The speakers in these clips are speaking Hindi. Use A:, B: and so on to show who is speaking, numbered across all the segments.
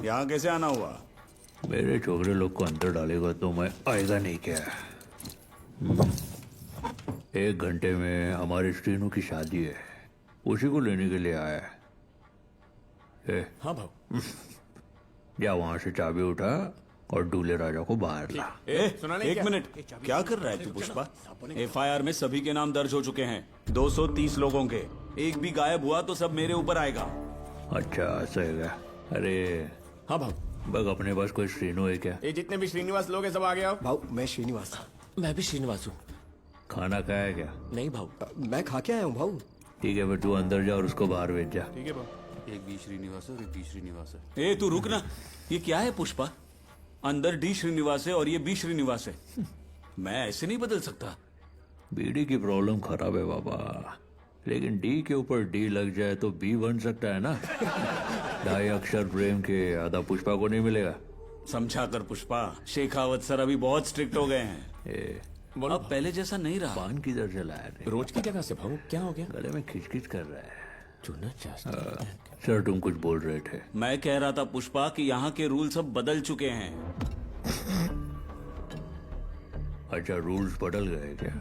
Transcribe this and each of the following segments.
A: यहाँ कैसे आना हुआ?
B: मेरे छोकरे लोग को अंदर डालेगा तो मैं आएगा नहीं क्या? 1 घंटे में हमारे श्रीनू की शादी है, उसी को लेने के लिए आया है।
C: हाँ भाऊ।
B: जा वहां से चाबी उठा और दूल्हे राजा को बाहर ला।
C: सुना नहीं
A: एक
C: क्या?
A: मिनट, क्या कर रहा है तू पुष्पा? एफआईआर में सभी के नाम दर्ज हो चुके हैं, 230 लोगों के। एक भी गायब हुआ तो सब मेरे ऊपर आएगा।
B: अच्छा ऐसा है क्या? अरे
C: हाँ भाऊ।
B: बग अपने पास कोई श्रीनू है क्या?
C: ये जितने भी श्रीनिवास लोग हैं सब आ गया।
D: भाऊ मैं श्रीनिवास।
C: मैं भी श्रीनिवास हूँ।
B: खाना खाया क्या?
C: नहीं भाऊ।
D: मैं खा के आया हूँ भाऊ।
B: ठीक है, फिर तू अंदर जा और उसको बाहर भेज जा।
C: ठीक है भाऊ।
E: एक बी श्रीनिवास है और एक डी श्रीनिवास है।
A: ए तू रुक ना, ये क्या है पुष्पा? अंदर डी श्रीनिवास है और ये बी श्रीनिवास है। मैं ऐसे नहीं बदल सकता।
B: बीडी की प्रॉब्लम खराब है बाबा, लेकिन डी के ऊपर डी लग जाए तो बी बन सकता है ना। 2.5 अक्षर प्रेम के आधा पुष्पा को नहीं मिलेगा।
A: समझा कर पुष्पा, शेखावत सर अभी बहुत स्ट्रिक्ट हो गए हैं।
C: बोलो।
A: अब पहले जैसा नहीं रहा।
B: पान किधर से लाया रे?
C: रोज की जगह से भाऊ क्या हो गया?
B: गले में खिचखिच कर रहा है।
C: चुना चाहता।
B: सर तुम कुछ बोल रहे थे।
A: मैं कह रहा था पुष्पा कि यहाँ के रूल सब बदल चुके हैं।
B: अच्छा रूल्स बदल गए क्या?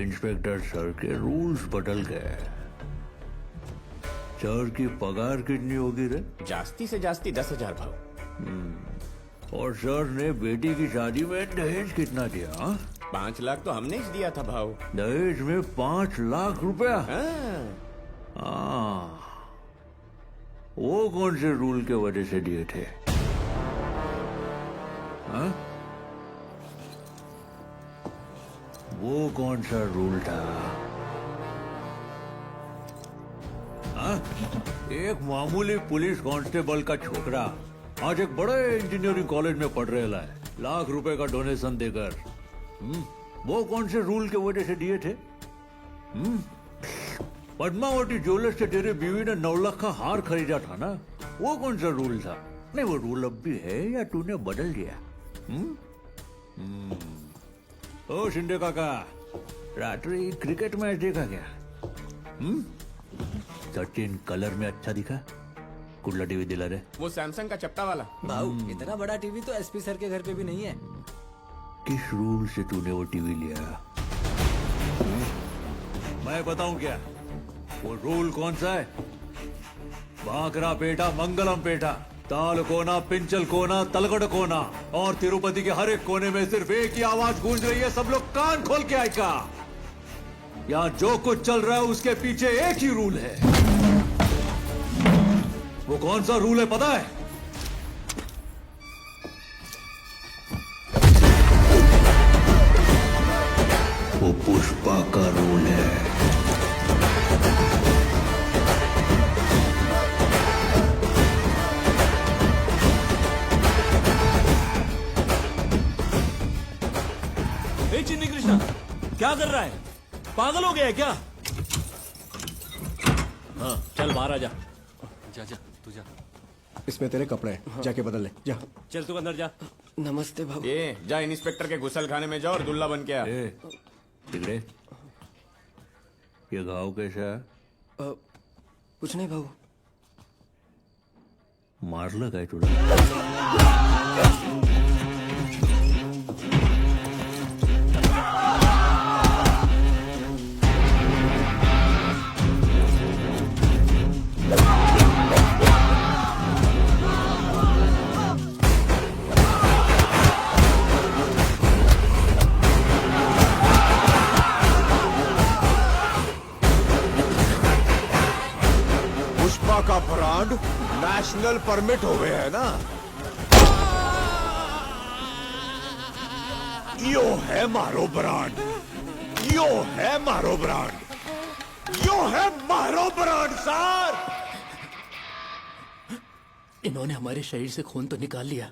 B: इंस्पेक्टर सर के रूल्स बदल गए। सर की पगार कितनी होगी रे?
C: जास्ती से जास्ती 10,000 भाऊ।
B: और सर ने बेटी की शादी में दहेज कितना दिया? हाँ?
C: 5 लाख तो हमने ही दिया था भाऊ।
B: दहेज में 5 लाख रुपया?
C: हाँ।
B: हाँ, वो कौन से रूल के वजह से दिए थे? हाँ? वो कौन सा रूल था? हाँ? एक मामूली पुलिस कांस्टेबल का छोकरा आज एक बड़े इंजीनियरिंग कॉलेज में पढ़ रहा है, लाख रुपए का डोनेशन देकर। वो कौन से रूल के वजह से दिए थे? पद्मावती ज्वेलर्स से तेरे बीवी ने 9 लाख का हार खरीदा था ना, वो कौन सा रूल था? नहीं, वो रूल अब भी है या तूने बदल दिया? ओ शिंदे काका, रात्रि क्रिकेट मैच देखा क्या? सचिन कलर में अच्छा दिखा? कुल्ला टीवी दिला रे?
C: वो सैमसंग का चपटा वाला।
D: भाऊ इतना बड़ा टीवी तो एसपी सर के घर पे भी नहीं है।
B: किस रूल से तूने वो टीवी लिया? मैं बताऊं क्या? वो रूल कौन सा है? बांकरा पेटा मंगलम पेटा, ताल कोना पिंचल कोना तलगढ़ कोना, और तिरुपति के हर एक कोने में सिर्फ एक ही आवाज गूंज रही है। सब लोग कान खोल के आएगा। यहाँ जो कुछ चल रहा है उसके पीछे एक ही रूल है। वो कौन सा रूल है पता है? वो पुष्पा का रूल है।
A: ए चिन्नी कृष्णा, क्या कर रहा है? पागल हो गया है क्या? हाँ चल बाहर आ जा।
E: जा जा तू जा।
D: इसमें तेरे कपड़े हैं, जाके बदल ले जा।
A: चल तू अंदर जा।
D: नमस्ते भाऊ।
C: ये जा इंस्पेक्टर के घुसल खाने में जा और दुल्ला बन के आ।
B: टिकड़े, ये घाव कैसा है?
D: कुछ नहीं भाऊ।
B: मारलं काय तुला?
F: पुष्पा का ब्रांड नेशनल परमिट हो गया है ना? यो है मारो ब्रांड, यो है मारो ब्रांड, यो है मारो ब्रांड सर।
G: इन्होंने हमारे शरीर से खून तो निकाल लिया,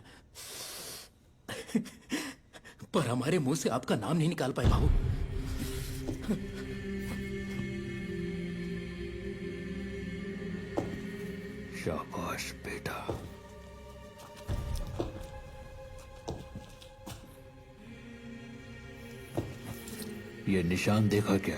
G: पर हमारे मुंह से आपका नाम नहीं निकाल पाए बाबू।
B: शाबाश बेटा। ये निशान देखा क्या?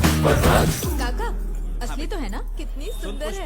H: पुष्पराज
I: काका असली तो है ना? कितनी सुंदर है।